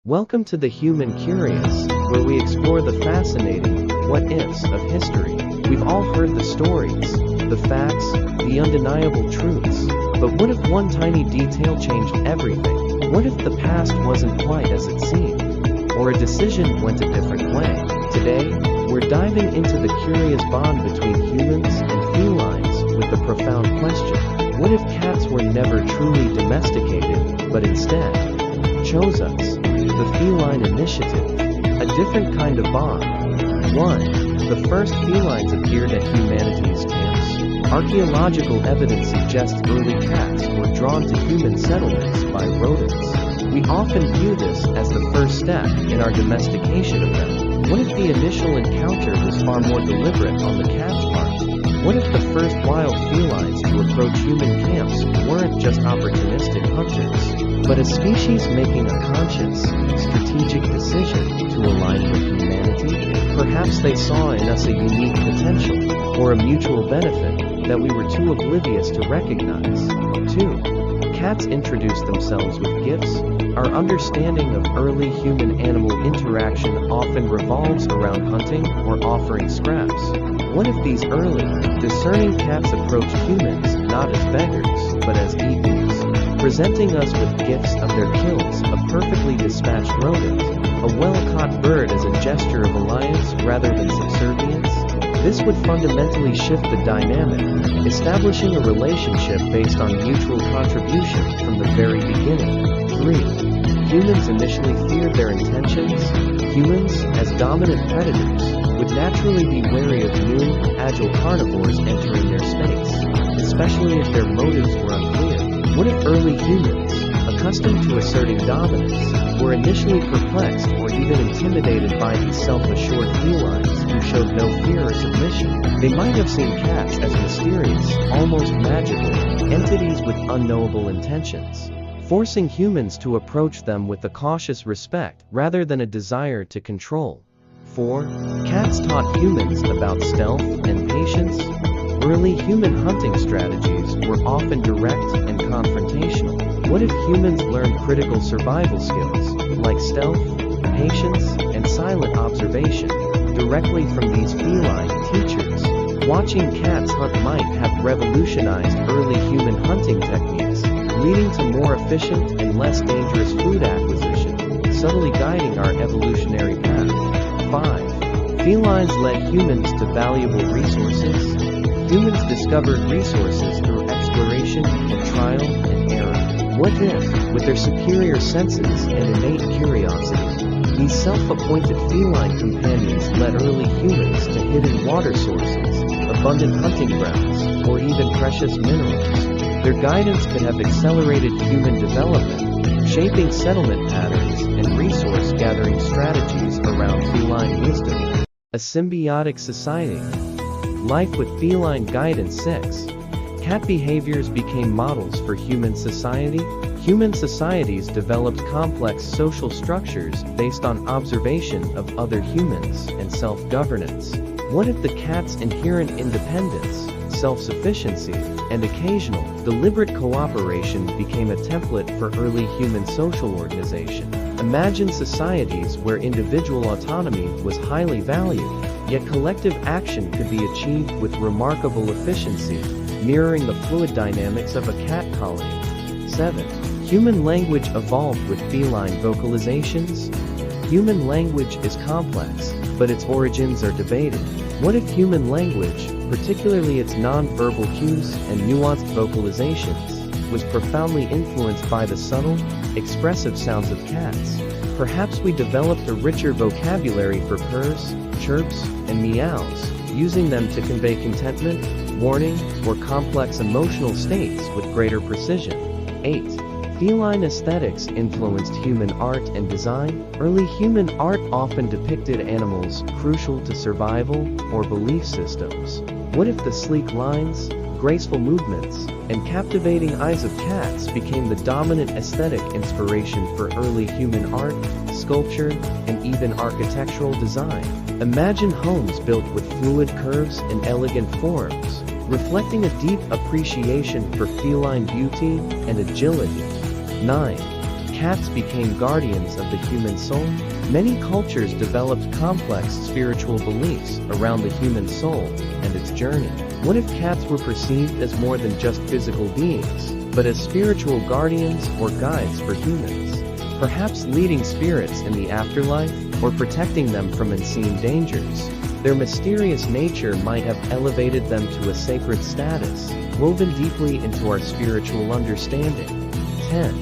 Welcome to the Human Curious, where we explore the fascinating what-ifs of history. We've all heard the stories, the facts, the undeniable truths. But what if one tiny detail changed everything? What if the past wasn't quite as it seemed? Or a decision went a different way? Today, we're diving into the curious bond between humans and felines with the profound question: what if cats were never truly domesticated, but instead chose us? The feline initiative. A different kind of bond. 1. The first felines appeared at humanity's camps. Archaeological evidence suggests early cats were drawn to human settlements by rodents. We often view this as the first step in our domestication of them. What if the initial encounter was far more deliberate on the cat's part? What if the first wild felines to approach human camps weren't just opportunistic hunters, but a species making a conscious, strategic decision to align with humanity? Perhaps they saw in us a unique potential, or a mutual benefit, that we were too oblivious to recognize. 2. Cats introduced themselves with gifts. Our understanding of early human-animal interaction often revolves around hunting or offering scraps. What if these early, discerning cats approached humans not as beggars, but as equals, presenting us with gifts of their kills, a perfectly dispatched rodent, a well-caught bird as a gesture of alliance rather than subservience? This would fundamentally shift the dynamic, establishing a relationship based on mutual contribution from the very beginning. 3. Humans initially feared their intentions. Humans, as dominant predators, would naturally be wary of new, agile carnivores entering their space, especially if their motives were unclear. What if early humans, accustomed to asserting dominance, were initially perplexed or even intimidated by these self-assured felines who showed no fear or submission? They might have seen cats as mysterious, almost magical, entities with unknowable intentions, forcing humans to approach them with a cautious respect rather than a desire to control. 4. Cats taught humans about stealth and patience. Early human hunting strategies were often direct and confrontational. What if humans learned critical survival skills, like stealth, patience, and silent observation, directly from these feline teachers? Watching cats hunt might have revolutionized early human hunting techniques, leading to more efficient and less dangerous food acquisition, subtly guiding our evolutionary path. 5. Felines led humans to valuable resources. Humans discovered resources through exploration and trial and error. What if, with their superior senses and innate curiosity, these self-appointed feline companions led early humans to hidden water sources, abundant hunting grounds, or even precious minerals? Their guidance could have accelerated human development, shaping settlement patterns and resource-gathering strategies around feline wisdom. A symbiotic society. Life with feline guidance. 6. Cat behaviors became models for human society. Human societies developed complex social structures based on observation of other humans and self-governance. What if the cat's inherent independence, self-sufficiency, and occasional, deliberate cooperation became a template for early human social organization? Imagine societies where individual autonomy was highly valued, yet collective action could be achieved with remarkable efficiency, mirroring the fluid dynamics of a cat colony. 7. Human language evolved with feline vocalizations. Human language is complex, but its origins are debated. What if human language, particularly its non-verbal cues and nuanced vocalizations, was profoundly influenced by the subtle, expressive sounds of cats? Perhaps we developed a richer vocabulary for purrs, chirps, and meows, using them to convey contentment, warning, or complex emotional states with greater precision. 8. Feline aesthetics influenced human art and design. Early human art often depicted animals crucial to survival or belief systems. What if the sleek lines, graceful movements, and captivating eyes of cats became the dominant aesthetic inspiration for early human art, sculpture, and even architectural design? Imagine homes built with fluid curves and elegant forms, reflecting a deep appreciation for feline beauty and agility. 9. cats became guardians of the human soul? Many cultures developed complex spiritual beliefs around the human soul and its journey. What if cats were perceived as more than just physical beings, but as spiritual guardians or guides for humans? Perhaps leading spirits in the afterlife, or protecting them from unseen dangers. Their mysterious nature might have elevated them to a sacred status, woven deeply into our spiritual understanding. 10.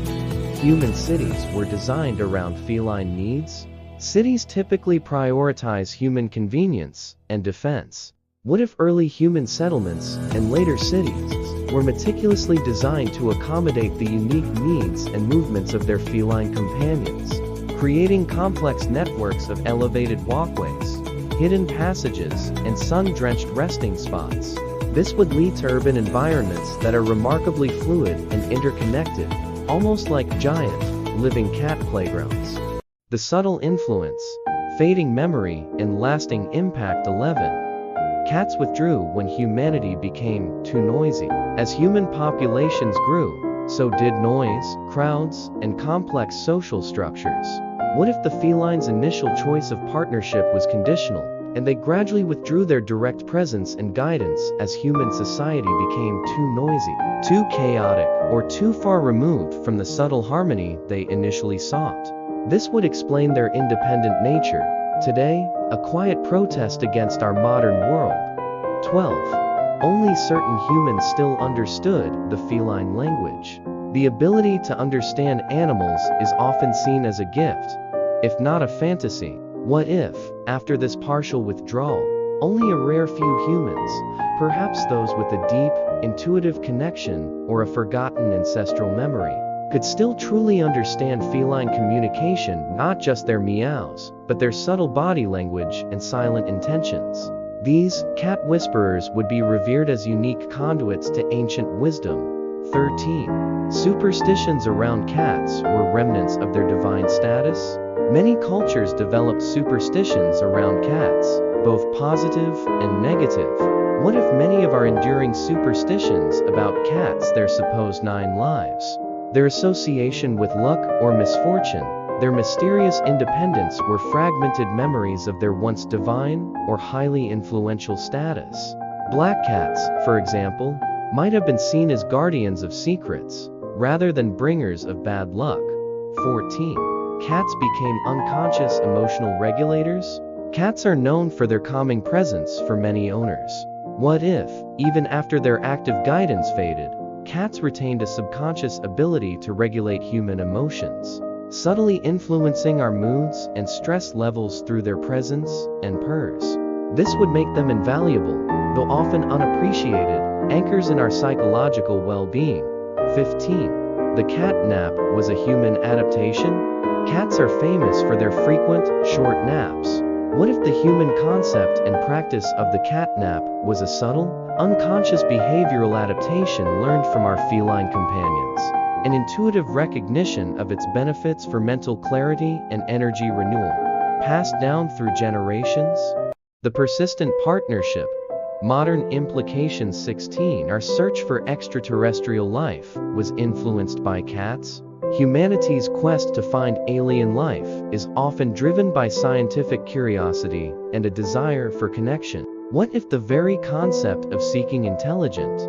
Human cities were designed around feline needs? Cities typically prioritize human convenience and defense. What if early human settlements, and later cities, were meticulously designed to accommodate the unique needs and movements of their feline companions, creating complex networks of elevated walkways, hidden passages, and sun-drenched resting spots? This would lead to urban environments that are remarkably fluid and interconnected, almost like giant, living cat playgrounds. The subtle influence, fading memory, and lasting impact. 11. Cats withdrew when humanity became too noisy. As human populations grew, so did noise, crowds, and complex social structures. What if the felines' initial choice of partnership was conditional, and they gradually withdrew their direct presence and guidance as human society became too noisy, too chaotic, or too far removed from the subtle harmony they initially sought? This would explain their independent nature, today, a quiet protest against our modern world. 12. Only certain humans still understood the feline language. The ability to understand animals is often seen as a gift, if not a fantasy. What if, after this partial withdrawal, only a rare few humans, perhaps those with a deep, intuitive connection or a forgotten ancestral memory, could still truly understand feline communication, not just their meows, but their subtle body language and silent intentions? These cat whisperers would be revered as unique conduits to ancient wisdom. 13. Superstitions around cats were remnants of their divine status? Many cultures developed superstitions around cats, both positive and negative. What if many of our enduring superstitions about cats, their supposed 9 lives, their association with luck or misfortune, their mysterious independence, were fragmented memories of their once divine or highly influential status? Black cats, for example, might have been seen as guardians of secrets, rather than bringers of bad luck. 14. Cats became unconscious emotional regulators? Cats are known for their calming presence for many owners. What if, even after their active guidance faded, cats retained a subconscious ability to regulate human emotions, subtly influencing our moods and stress levels through their presence and purrs? This would make them invaluable, though often unappreciated, anchors in our psychological well-being. 15. The cat nap was a human adaptation? Cats are famous for their frequent, short naps. What if the human concept and practice of the cat nap was a subtle, unconscious behavioral adaptation learned from our feline companions? An intuitive recognition of its benefits for mental clarity and energy renewal, passed down through generations? The persistent partnership. Modern implications. 16. Our search for extraterrestrial life was influenced by cats? Humanity's quest to find alien life is often driven by scientific curiosity and a desire for connection. What if the very concept of seeking intelligent,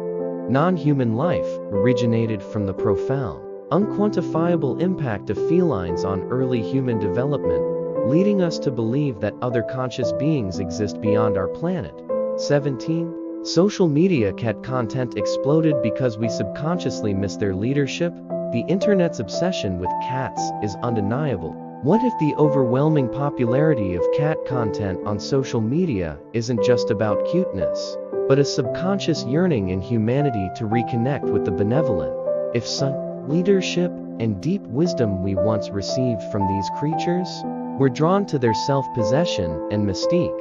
non-human life originated from the profound, unquantifiable impact of felines on early human development, leading us to believe that other conscious beings exist beyond our planet? 17. Social media cat content exploded because we subconsciously miss their leadership? The internet's obsession with cats is undeniable. What if the overwhelming popularity of cat content on social media isn't just about cuteness, but a subconscious yearning in humanity to reconnect with the benevolent, if some leadership and deep wisdom we once received from these creatures? We're drawn to their self-possession and mystique.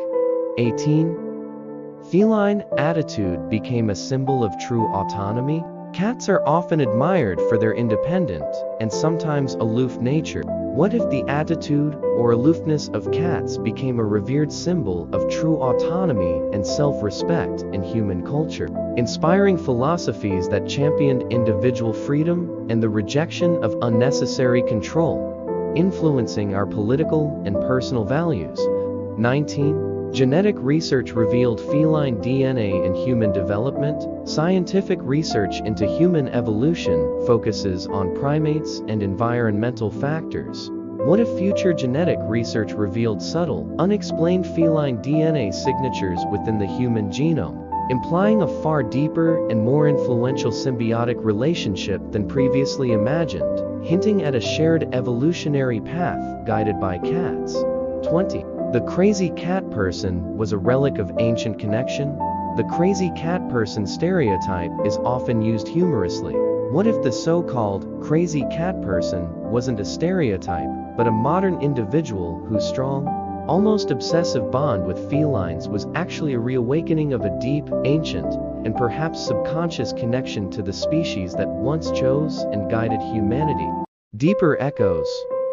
18. Feline attitude became a symbol of true autonomy? Cats are often admired for their independent, and sometimes aloof nature. What if the attitude or aloofness of cats became a revered symbol of true autonomy and self-respect in human culture, inspiring philosophies that championed individual freedom and the rejection of unnecessary control, influencing our political and personal values? 19. Genetic research revealed feline DNA in human development. Scientific research into human evolution focuses on primates and environmental factors. What if future genetic research revealed subtle, unexplained feline DNA signatures within the human genome, implying a far deeper and more influential symbiotic relationship than previously imagined, hinting at a shared evolutionary path guided by cats? 20. The crazy cat person was a relic of ancient connection. The crazy cat person stereotype is often used humorously. What if the so-called crazy cat person wasn't a stereotype, but a modern individual whose strong, almost obsessive bond with felines was actually a reawakening of a deep, ancient, and perhaps subconscious connection to the species that once chose and guided humanity? Deeper echoes.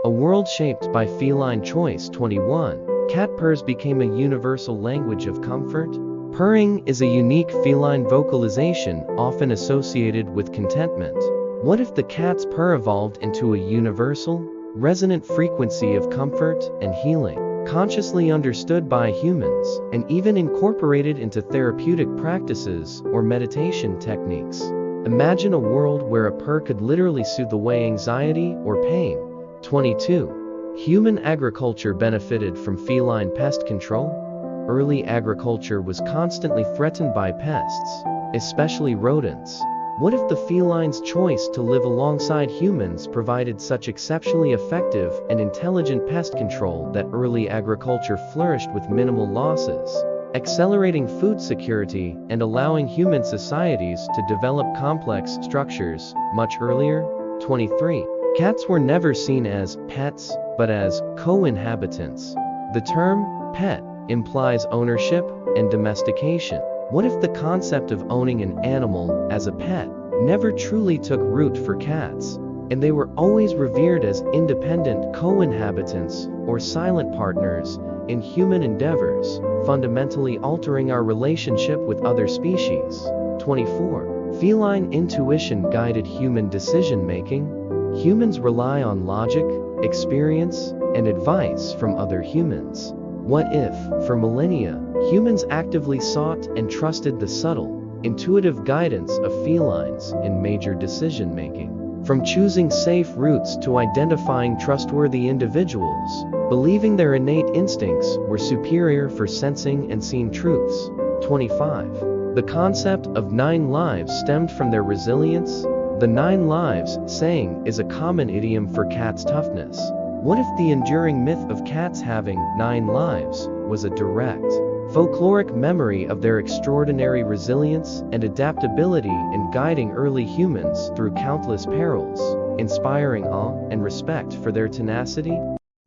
A world shaped by feline choice. 21. Cat purrs became a universal language of comfort. Purring is a unique feline vocalization often associated with contentment. What if the cat's purr evolved into a universal, resonant frequency of comfort and healing, consciously understood by humans, and even incorporated into therapeutic practices or meditation techniques? Imagine a world where a purr could literally soothe away anxiety or pain. 22. Human agriculture benefited from feline pest control. Early agriculture was constantly threatened by pests, especially rodents. What if the feline's choice to live alongside humans provided such exceptionally effective and intelligent pest control that early agriculture flourished with minimal losses, accelerating food security and allowing human societies to develop complex structures much earlier? 23. Cats were never seen as pets, but as co-inhabitants. The term pet implies ownership and domestication. What if the concept of owning an animal as a pet never truly took root for cats, and they were always revered as independent co-inhabitants or silent partners in human endeavors, fundamentally altering our relationship with other species? 24. Feline intuition guided human decision-making. Humans rely on logic, experience, and advice from other humans. What if, for millennia, humans actively sought and trusted the subtle, intuitive guidance of felines in major decision-making? From choosing safe routes to identifying trustworthy individuals, believing their innate instincts were superior for sensing and seeing truths. 25. The concept of 9 lives stemmed from their resilience. The 9 lives saying is a common idiom for cats' toughness. What if the enduring myth of cats having 9 lives was a direct, folkloric memory of their extraordinary resilience and adaptability in guiding early humans through countless perils, inspiring awe and respect for their tenacity?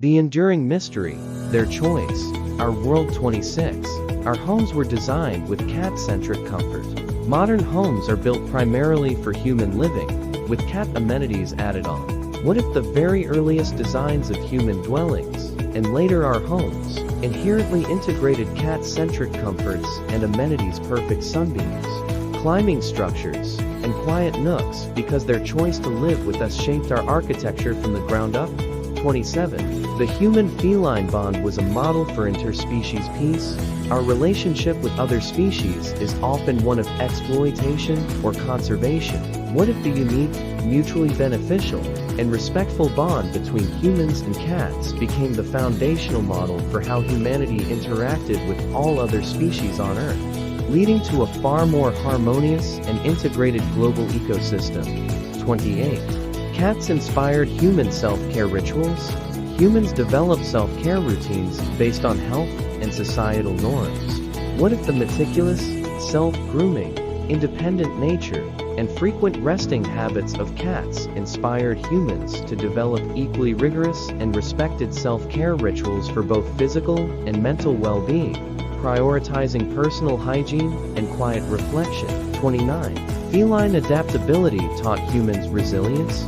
The enduring mystery, their choice, our world. 26. Our homes were designed with cat-centric comfort. Modern homes are built primarily for human living, with cat amenities added on. What if the very earliest designs of human dwellings, and later our homes, inherently integrated cat-centric comforts and amenities? Perfect sunbeams, climbing structures, and quiet nooks because their choice to live with us shaped our architecture from the ground up? 27. The human-feline bond was a model for interspecies peace. Our relationship with other species is often one of exploitation or conservation. What if the unique, mutually beneficial, and respectful bond between humans and cats became the foundational model for how humanity interacted with all other species on Earth, leading to a far more harmonious and integrated global ecosystem? 28. Cats inspired human self-care rituals. Humans develop self-care routines based on health and societal norms. What if the meticulous, self-grooming, independent nature, and frequent resting habits of cats inspired humans to develop equally rigorous and respected self-care rituals for both physical and mental well-being, prioritizing personal hygiene and quiet reflection? 29. Feline adaptability taught humans resilience.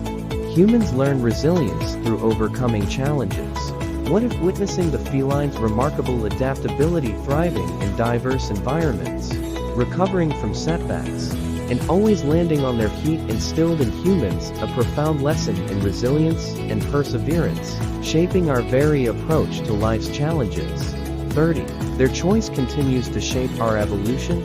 Humans learn resilience through overcoming challenges. What if witnessing the felines' remarkable adaptability, thriving in diverse environments, recovering from setbacks, and always landing on their feet instilled in humans a profound lesson in resilience and perseverance, shaping our very approach to life's challenges? 30. Their choice continues to shape our evolution.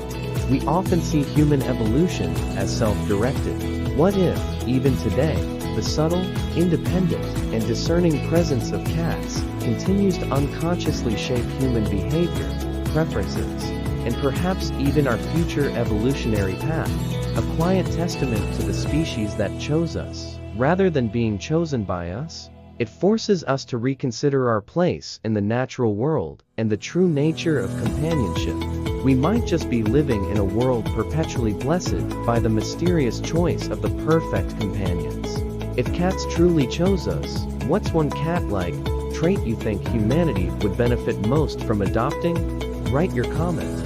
We often see human evolution as self-directed. What if, even today, the subtle, independent, and discerning presence of cats continues to unconsciously shape human behavior, preferences, and perhaps even our future evolutionary path? A quiet testament to the species that chose us, rather than being chosen by us. It forces us to reconsider our place in the natural world and the true nature of companionship. We might just be living in a world perpetually blessed by the mysterious choice of the perfect companions. If cats truly chose us, what's one cat-like trait you think humanity would benefit most from adopting? Write your comments.